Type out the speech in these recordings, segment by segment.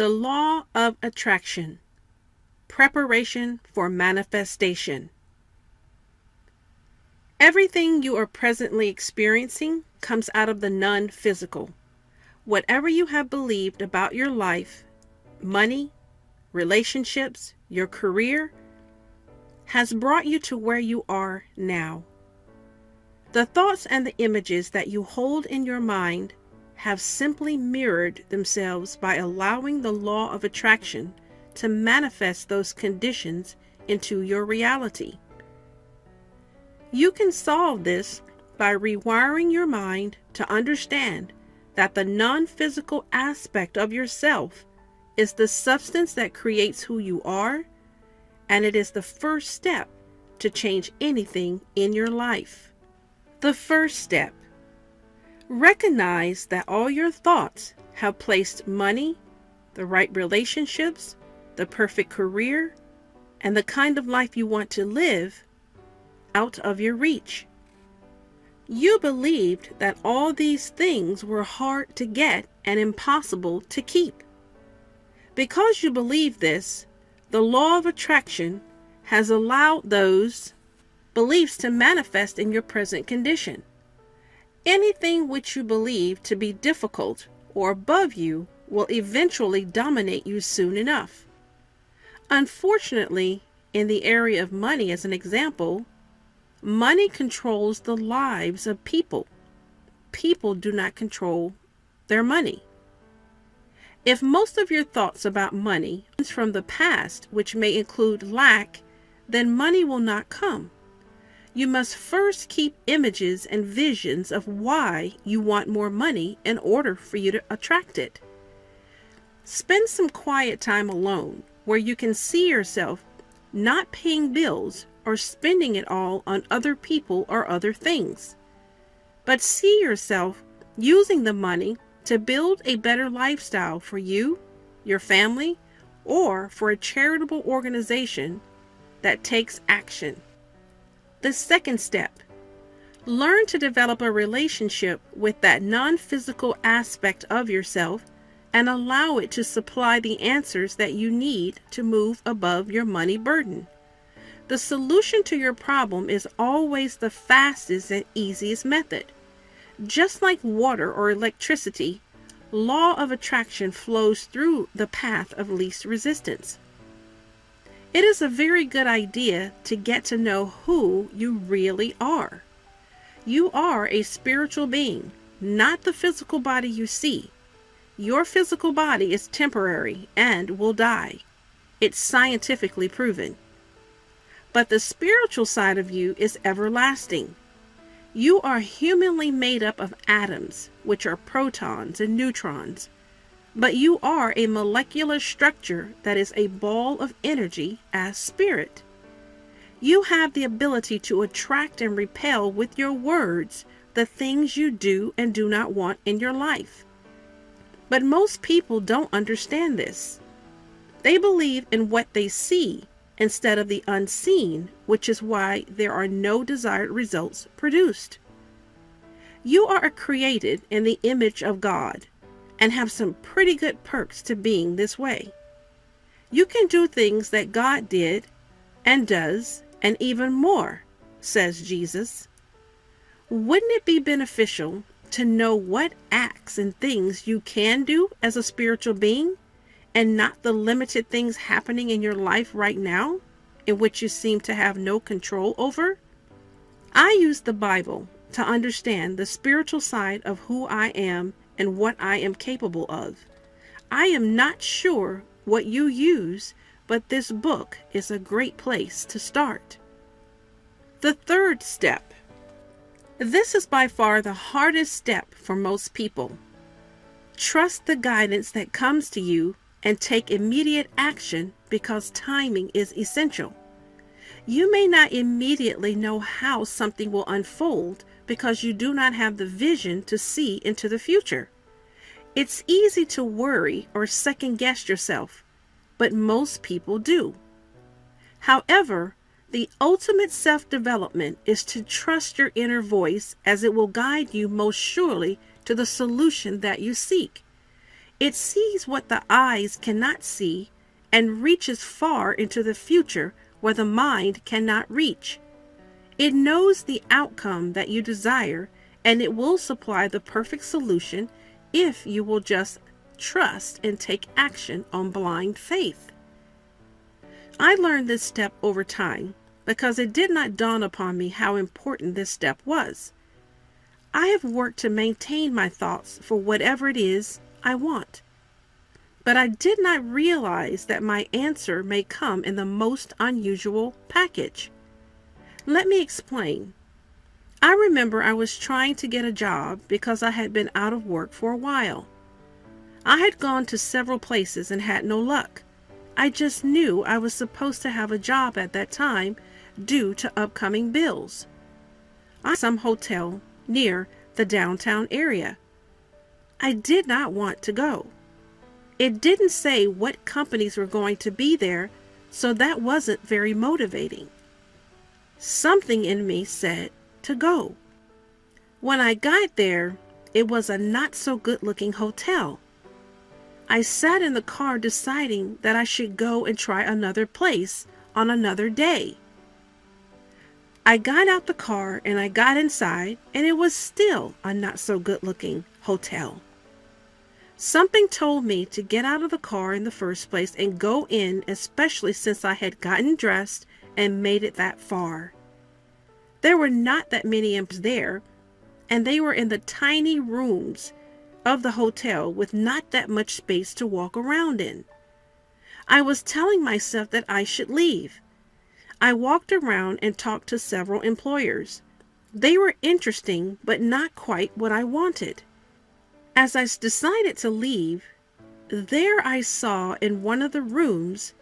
The law of attraction. Preparation for manifestation. Everything you are presently experiencing comes out of the non-physical. Whatever you have believed about your life, money, relationships, your career, has brought you to where you are now. The thoughts and the images that you hold in your mind have simply mirrored themselves by allowing the law of attraction to manifest those conditions into your reality. You can solve this by rewiring your mind to understand that the non-physical aspect of yourself is the substance that creates who you are, and it is the first step to change anything in your life. The first step. Recognize that all your thoughts have placed money, the right relationships, the perfect career, and the kind of life you want to live out of your reach. You believed that all these things were hard to get and impossible to keep. Because you believe this, the law of attraction has allowed those beliefs to manifest in your present condition. Anything which you believe to be difficult or above you will eventually dominate you soon enough. Unfortunately, in the area of money, as an example, money controls the lives of people. People do not control their money. If most of your thoughts about money comes from the past, which may include lack, then money will not come. You must first keep images and visions of why you want more money in order for you to attract it. Spend some quiet time alone where you can see yourself not paying bills or spending it all on other people or other things, but see yourself using the money to build a better lifestyle for you, your family, or for a charitable organization that takes action. The second step. Learn to develop a relationship with that non-physical aspect of yourself and allow it to supply the answers that you need to move above your money burden. The solution to your problem is always the fastest and easiest method. Just like water or electricity, law of attraction flows through the path of least resistance. It is a very good idea to get to know who you really are. You are a spiritual being, not the physical body you see. Your physical body is temporary and will die. It's scientifically proven. But the spiritual side of you is everlasting. You are humanly made up of atoms, which are protons and neutrons. But you are a molecular structure that is a ball of energy as spirit. You have the ability to attract and repel with your words the things you do and do not want in your life. But most people don't understand this. They believe in what they see instead of the unseen, which is why there are no desired results produced. You are created in the image of God and have some pretty good perks to being this way. You can do things that God did and does, and even more, says Jesus. Wouldn't it be beneficial to know what acts and things you can do as a spiritual being, and not the limited things happening in your life right now, in which you seem to have no control over? I use the Bible to understand the spiritual side of who I am and what I am capable of. I am not sure what you use, but this book is a great place to start. The third step. This is by far the hardest step for most people. Trust the guidance that comes to you and take immediate action because timing is essential. You may not immediately know how something will unfold because you do not have the vision to see into the future. It's easy to worry or second guess yourself, but most people do. However, the ultimate self-development is to trust your inner voice, as it will guide you most surely to the solution that you seek. It sees what the eyes cannot see and reaches far into the future where the mind cannot reach. It knows the outcome that you desire, and it will supply the perfect solution if you will just trust and take action on blind faith. I learned this step over time because it did not dawn upon me how important this step was. I have worked to maintain my thoughts for whatever it is I want. But I did not realize that my answer may come in the most unusual package. Let me explain. I remember I was trying to get a job because I had been out of work for a while. I had gone to several places and had no luck. I just knew I was supposed to have a job at that time due to upcoming bills. I some hotel near the downtown area. I did not want to go. It didn't say what companies were going to be there, so that wasn't very motivating. Something in me said to go. When I got there, it was a not so good looking hotel. I sat in the car deciding that I should go and try another place on another day. I got out the car and I got inside, and it was still a not so good looking hotel. Something told me to get out of the car in the first place and go in, especially since I had gotten dressed and made it that far. There were not that many employees there, and they were in the tiny rooms of the hotel with not that much space to walk around in. I was telling myself that I should leave. I walked around and talked to several employers. They were interesting, but not quite what I wanted. As I decided to leave, there I saw in one of the rooms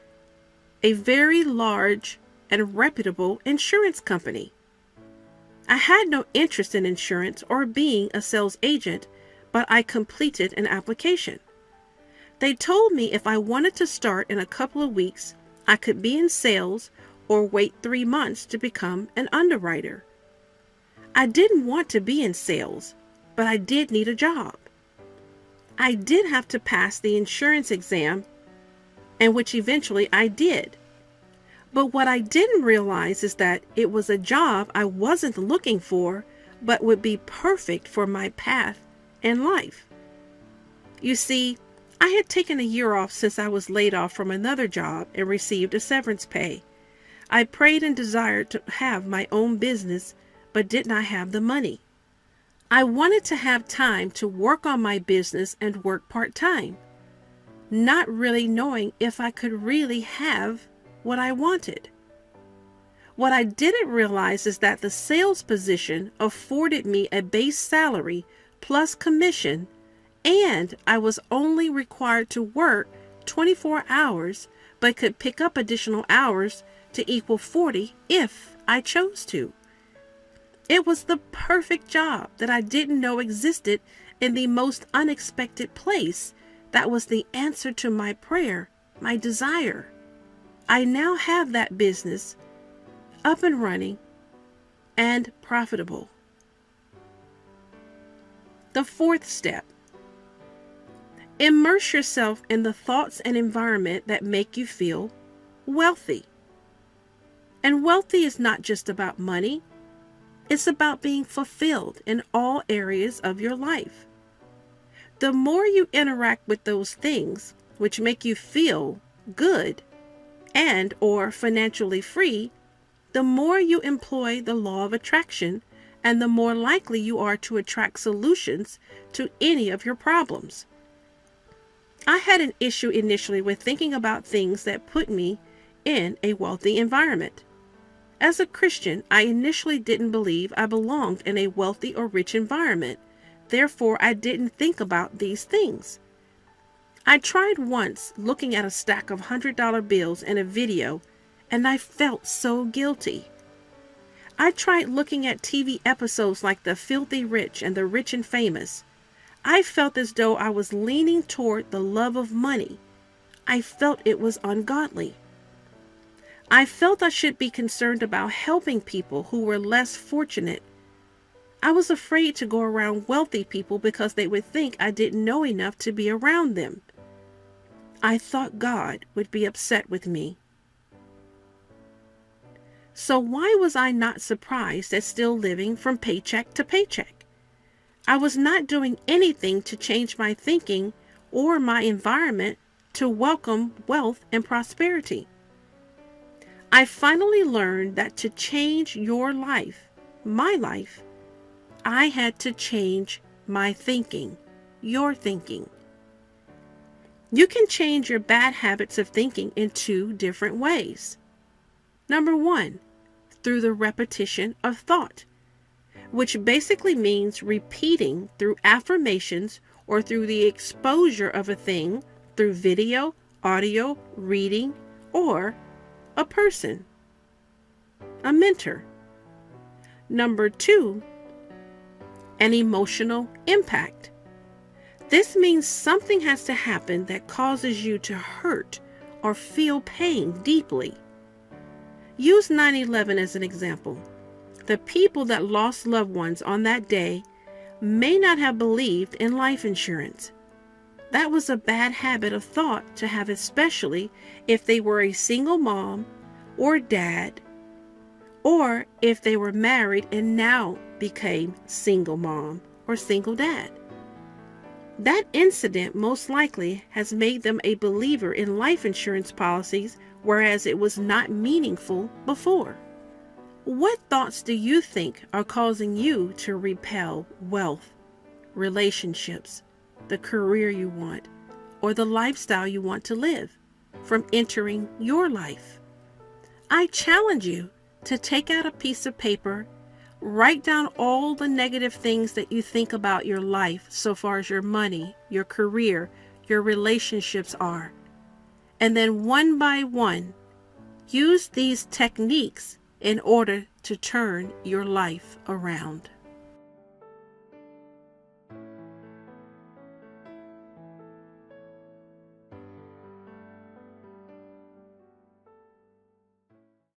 a very large and reputable insurance company. I had no interest in insurance or being a sales agent, but I completed an application. They told me if I wanted to start in a couple of weeks, I could be in sales or wait 3 months to become an underwriter. I didn't want to be in sales, but I did need a job. I did have to pass the insurance exam, and which eventually I did. But what I didn't realize is that it was a job I wasn't looking for, but would be perfect for my path in life. You see, I had taken a year off since I was laid off from another job and received a severance pay. I prayed and desired to have my own business, but did not have the money. I wanted to have time to work on my business and work part-time, not really knowing if I could really have what I wanted. What I didn't realize is that the sales position afforded me a base salary plus commission, and I was only required to work 24 hours, but could pick up additional hours to equal 40 if I chose to. It was the perfect job that I didn't know existed in the most unexpected place. That was the answer to my prayer, my desire. I now have that business up and running and profitable. The fourth step. Immerse yourself in the thoughts and environment that make you feel wealthy. And wealthy is not just about money. It's about being fulfilled in all areas of your life. The more you interact with those things which make you feel good and or financially free, the more you employ the law of attraction, and the more likely you are to attract solutions to any of your problems. I had an issue initially with thinking about things that put me in a wealthy environment. As a Christian, I initially didn't believe I belonged in a wealthy or rich environment. Therefore, I didn't think about these things. I tried once looking at a stack of $100 bills in a video, and I felt so guilty. I tried looking at TV episodes like The Filthy Rich and The Rich and Famous. I felt as though I was leaning toward the love of money. I felt it was ungodly. I felt I should be concerned about helping people who were less fortunate. I was afraid to go around wealthy people because they would think I didn't know enough to be around them. I thought God would be upset with me. So why was I not surprised at still living from paycheck to paycheck? I was not doing anything to change my thinking or my environment to welcome wealth and prosperity. I finally learned that to change your life, my life, I had to change my thinking, your thinking. You can change your bad habits of thinking in 2 different ways. Number 1, through the repetition of thought, which basically means repeating through affirmations or through the exposure of a thing through video, audio, reading, or a person, a mentor. Number 2, an emotional impact. This means something has to happen that causes you to hurt or feel pain deeply. Use 9/11 as an example. The people that lost loved ones on that day may not have believed in life insurance. That was a bad habit of thought to have, especially if they were a single mom or dad, or if they were married and now became single mom or single dad. That incident most likely has made them a believer in life insurance policies, whereas it was not meaningful before. What thoughts do you think are causing you to repel wealth, relationships, the career you want, or the lifestyle you want to live from entering your life? I challenge you to take out a piece of paper, write down all the negative things that you think about your life so far as your money, your career, your relationships are. And then one by one, use these techniques in order to turn your life around.